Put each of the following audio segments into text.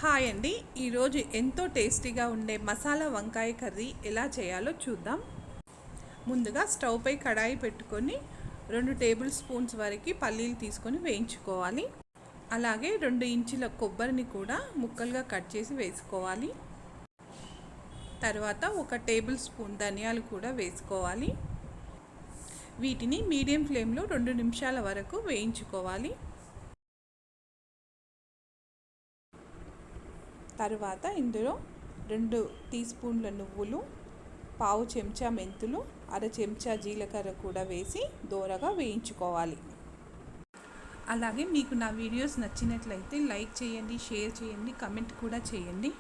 Hi అండి. ఈరోజు ఎంతో టేస్టీగా ఉండే మసాలా వంకాయ కర్రీ ఎలా చేయాలో చూద్దాం. ముందుగా స్టవ్ పై కడాయి పెట్టుకొని 2 టేబుల్ స్పూన్స్ వరకు పల్లీలు తీసుకొని వేయించుకోవాలి. అలాగే 2 ఇంచుల కొబ్బరిని కూడా ముక్కలుగా కట్ చేసి వేసుకోవాలి. తర్వాత 1 టేబుల్ స్పూన్ ధనియాలు కూడా వేసుకోవాలి. వీటిని మీడియం ఫ్లేమ్లో 2 నిమిషాల వరకు వేయించుకోవాలి. తర్వాత ఇందులో 2 టీ స్పూన్ల నువ్వులు, పావు చెంచా మెంతులు, అర చెంచా జీలకర్ర కూడా వేసి దోరగా వేయించుకోవాలి. అలాగే మీకు నా వీడియోస్ నచ్చినట్లయితే లైక్ చేయండి, షేర్ చేయండి, కమెంట్ కూడా చేయండి.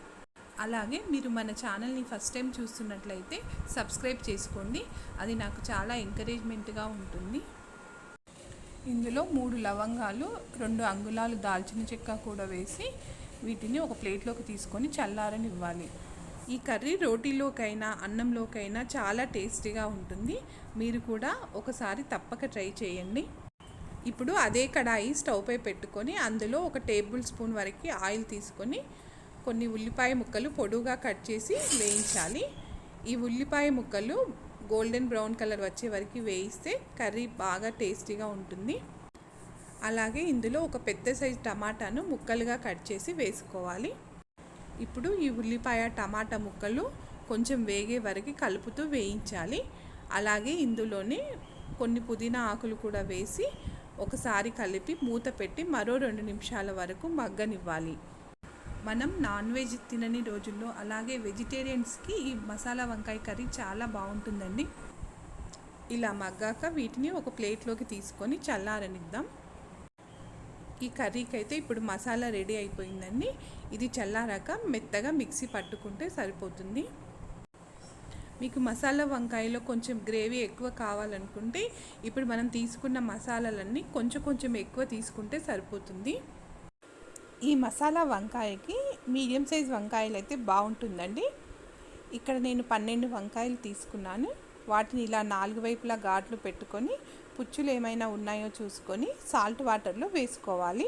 అలాగే మీరు మన ఛానల్ని ఫస్ట్ టైం చూస్తున్నట్లయితే సబ్స్క్రైబ్ చేసుకోండి. అది నాకు చాలా ఎంకరేజ్మెంట్గా ఉంటుంది. ఇందులో 3 లవంగాలు, 2 అంగుళాలు దాల్చిన చెక్క కూడా వేసి వీటిని ఒక ప్లేట్లోకి తీసుకొని చల్లారనివ్వాలి. ఈ కర్రీ రోటీలోకైనా అన్నంలోకైనా చాలా టేస్టీగా ఉంటుంది. మీరు కూడా ఒకసారి తప్పక ట్రై చేయండి. ఇప్పుడు అదే కడాయి స్టవ్ పై పెట్టుకొని అందులో 1 టేబుల్ స్పూన్ వరకు ఆయిల్ తీసుకొని కొన్ని ఉల్లిపాయ ముక్కలు పొడువుగా కట్ చేసి వేయించాలి. ఈ ఉల్లిపాయ ముక్కలు గోల్డెన్ బ్రౌన్ కలర్ వచ్చే వరకు వేయిస్తే కర్రీ బాగా టేస్టీగా ఉంటుంది. అలాగే ఇందులో ఒక పెద్ద సైజు టమాటాను ముక్కలుగా కట్ చేసి వేసుకోవాలి. ఇప్పుడు ఈ ఉల్లిపాయ టమాటా ముక్కలు కొంచెం వేగే వరకు కలుపుతూ వేయించాలి. అలాగే ఇందులోనే కొన్ని పుదీనా ఆకులు కూడా వేసి ఒకసారి కలిపి మూత పెట్టి మరో 2 నిమిషాల వరకు మగ్గనివ్వాలి. మనం నాన్ వెజ్ తినని రోజుల్లో అలాగే వెజిటేరియన్స్కి ఈ మసాలా వంకాయ కర్రీ చాలా బాగుంటుందండి. ఇలా మగ్గాక వీటిని ఒక ప్లేట్లోకి తీసుకొని చల్లారనిద్దాం. ఈ కర్రీకి అయితే ఇప్పుడు మసాలా రెడీ అయిపోయిందండి. ఇది చల్లారాక మెత్తగా మిక్సీ పట్టుకుంటే సరిపోతుంది. మీకు మసాలా వంకాయలో కొంచెం గ్రేవీ ఎక్కువ కావాలనుకుంటే ఇప్పుడు మనం తీసుకున్న మసాలాలన్నీ కొంచెం ఎక్కువ తీసుకుంటే సరిపోతుంది. ఈ మసాలా వంకాయకి మీడియం సైజ్ వంకాయలు అయితే బాగుంటుందండి. ఇక్కడ నేను 12 వంకాయలు తీసుకున్నాను. వాటిని ఇలా 4 వైపులా ఘాట్లు పెట్టుకొని పుచ్చులు ఏమైనా ఉన్నాయో చూసుకొని సాల్ట్ వాటర్లో వేసుకోవాలి.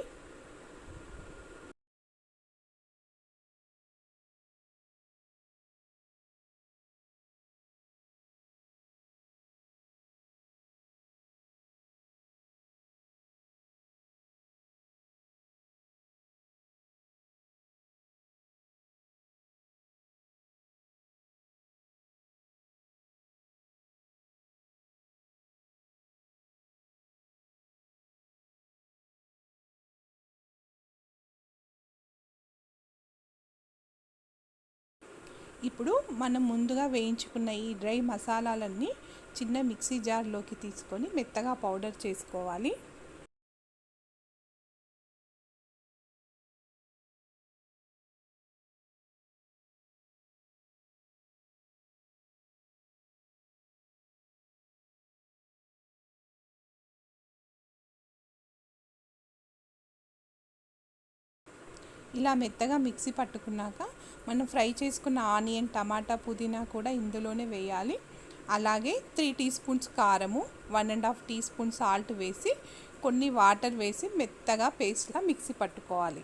ఇప్పుడు మనం ముందుగా వేయించుకున్న ఈ డ్రై మసాలాలన్నీ చిన్న మిక్సీ జార్లోకి తీసుకొని మెత్తగా పౌడర్ చేసుకోవాలి. ఇలా మెత్తగా మిక్సీ పట్టుకున్నాక మనం ఫ్రై చేసుకున్న ఆనియన్, టమాటా, పుదీనా కూడా ఇందులోనే వేయాలి. అలాగే 3 టీ స్పూన్స్ కారము, 1.5 టీ స్పూన్ సాల్ట్ వేసి కొన్ని వాటర్ వేసి మెత్తగా పేస్ట్లా మిక్సీ పట్టుకోవాలి.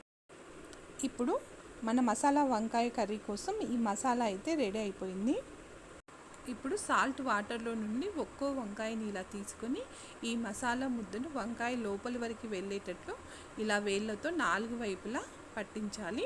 ఇప్పుడు మన మసాలా వంకాయ కర్రీ కోసం ఈ మసాలా అయితే రెడీ అయిపోయింది. ఇప్పుడు సాల్ట్ వాటర్లో నుండి ఒక్కో వంకాయని ఇలా తీసుకొని ఈ మసాలా ముద్దను వంకాయ లోపలి వరకు వెళ్ళేటట్లు ఇలా వేళ్ళతో 4 వైపులా పట్టించాలి.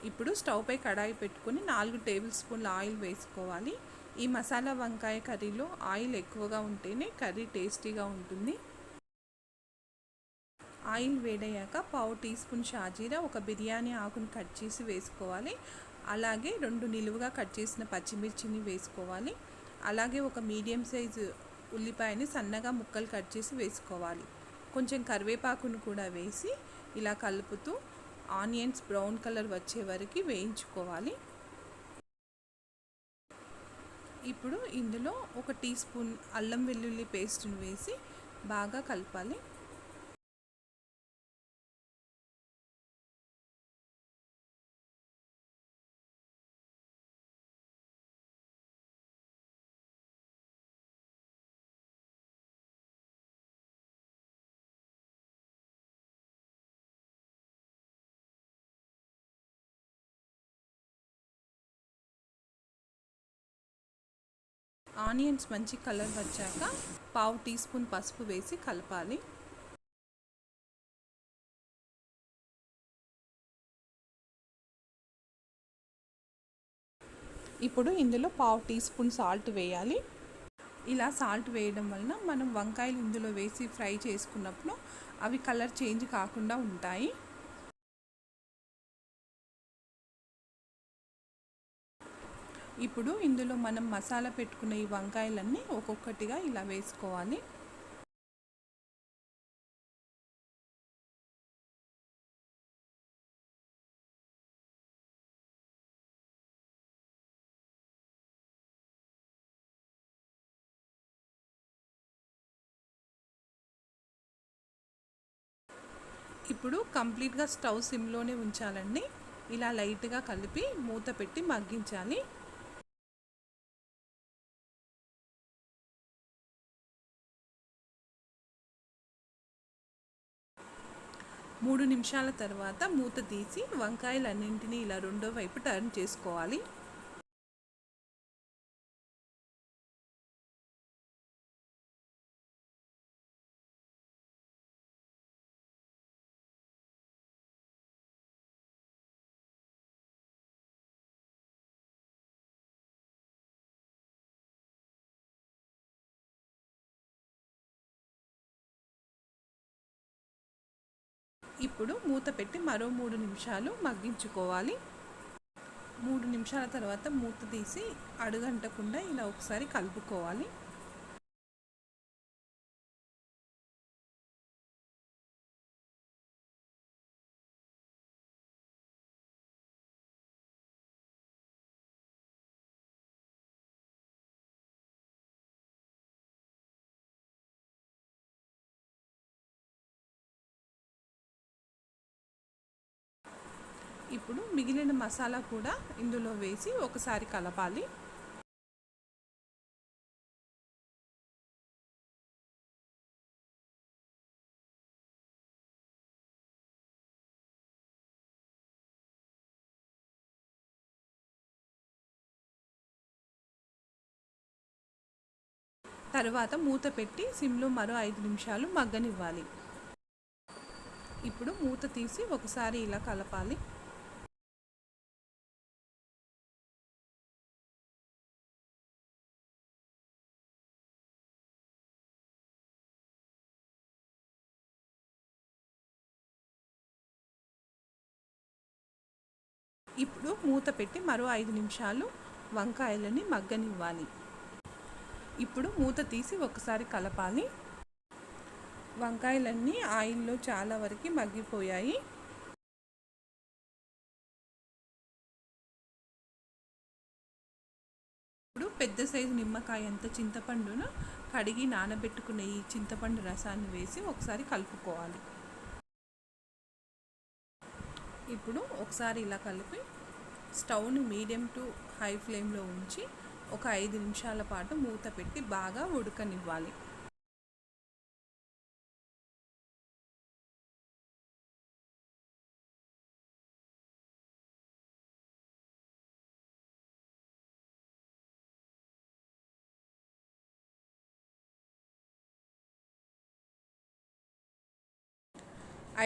ఇప్పుడు స్టవ్ పై కడాయి పెట్టుకొని 4 టేబుల్ స్పూన్ల ఆయిల్ వేసుకోవాలి. ఈ మసాలా వంకాయ కర్రీలో ఆయిల్ ఎక్కువగా ఉంటేనే కర్రీ టేస్టీగా ఉంటుంది. ఆయిల్ వేడయ్యాక పావు టీ స్పూన్ షాజీరా, ఒక బిర్యానీ ఆకును కట్ చేసి వేసుకోవాలి. అలాగే 2 నిలువుగా కట్ చేసిన పచ్చిమిర్చిని వేసుకోవాలి. అలాగే ఒక మీడియం సైజు ఉల్లిపాయని సన్నగా ముక్కలు కట్ చేసి వేసుకోవాలి. కొంచెం కరివేపాకును కూడా వేసి ఇలా కలుపుతూ ఆనియన్స్ బ్రౌన్ కలర్ వచ్చే వరకు వేయించుకోవాలి. ఇప్పుడు ఇందులో ఒక టీ స్పూన్ అల్లం వెల్లుల్లి పేస్ట్ని వేసి బాగా కలపాలి. ఆనియన్స్ మంచి కలర్ వచ్చాక పావు టీ స్పూన్ పసుపు వేసి కలపాలి. ఇప్పుడు ఇందులో పావు టీ స్పూన్ సాల్ట్ వేయాలి. ఇలా సాల్ట్ వేయడం వలన మనం వంకాయలు ఇందులో వేసి ఫ్రై చేసుకున్నప్పుడు అవి కలర్ చేంజ్ కాకుండా ఉంటాయి. ఇప్పుడు ఇందులో మనం మసాలా పెట్టుకున్న ఈ వంకాయలన్నీ ఒక్కొక్కటిగా ఇలా వేసుకోవాలి. ఇప్పుడు కంప్లీట్గా స్టవ్ సిమ్లోనే ఉంచాలండి. ఇలా లైట్గా కలిపి మూత పెట్టి మగ్గించాలి. 3 నిమిషాల తర్వాత మూత తీసి వంకాయలన్నింటినీ ఇలా రెండో వైపు టర్న్ చేసుకోవాలి. ఇప్పుడు మూత పెట్టి మరో 3 నిమిషాలు మగ్గించుకోవాలి. 3 నిమిషాల తర్వాత మూత తీసి అడుగంటకుండా ఇలా ఒకసారి కలుపుకోవాలి. ఇప్పుడు మిగిలిన మసాలా కూడా ఇందులో వేసి ఒకసారి కలపాలి. తర్వాత మూత పెట్టి సిమ్లో మరో 5 నిమిషాలు మగ్గనివ్వాలి. ఇప్పుడు మూత తీసి ఒకసారి ఇలా కలపాలి. ఇప్పుడు మూత పెట్టి మరో 5 నిమిషాలు వంకాయలని మగ్గనివ్వాలి. ఇప్పుడు మూత తీసి ఒకసారి కలపాలి. వంకాయలన్నీ ఆయిల్లో చాలా వరకు మగ్గిపోయాయి. ఇప్పుడు పెద్ద సైజు నిమ్మకాయ అంత చింతపండును కడిగి నానబెట్టుకున్న ఈ చింతపండు రసాన్ని వేసి ఒకసారి కలుపుకోవాలి. ఇప్పుడు ఒకసారి ఇలా కలిపి స్టవ్ని మీడియం టు హై ఫ్లేమ్లో ఉంచి ఒక 5 నిమిషాల పాటు మూత పెట్టి బాగా ఉడకనివ్వాలి.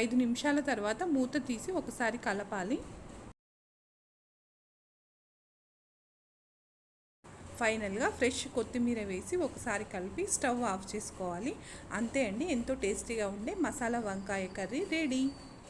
ఐదు నిమిషాల తర్వాత మూత తీసి ఒకసారి కలపాలి. ఫైనల్గా ఫ్రెష్ కొత్తిమీర వేసి ఒకసారి కలిపి స్టవ్ ఆఫ్ చేసుకోవాలి. అంతే అండి, ఎంతో టేస్టీగా ఉండే మసాలా వంకాయ కర్రీ రెడీ.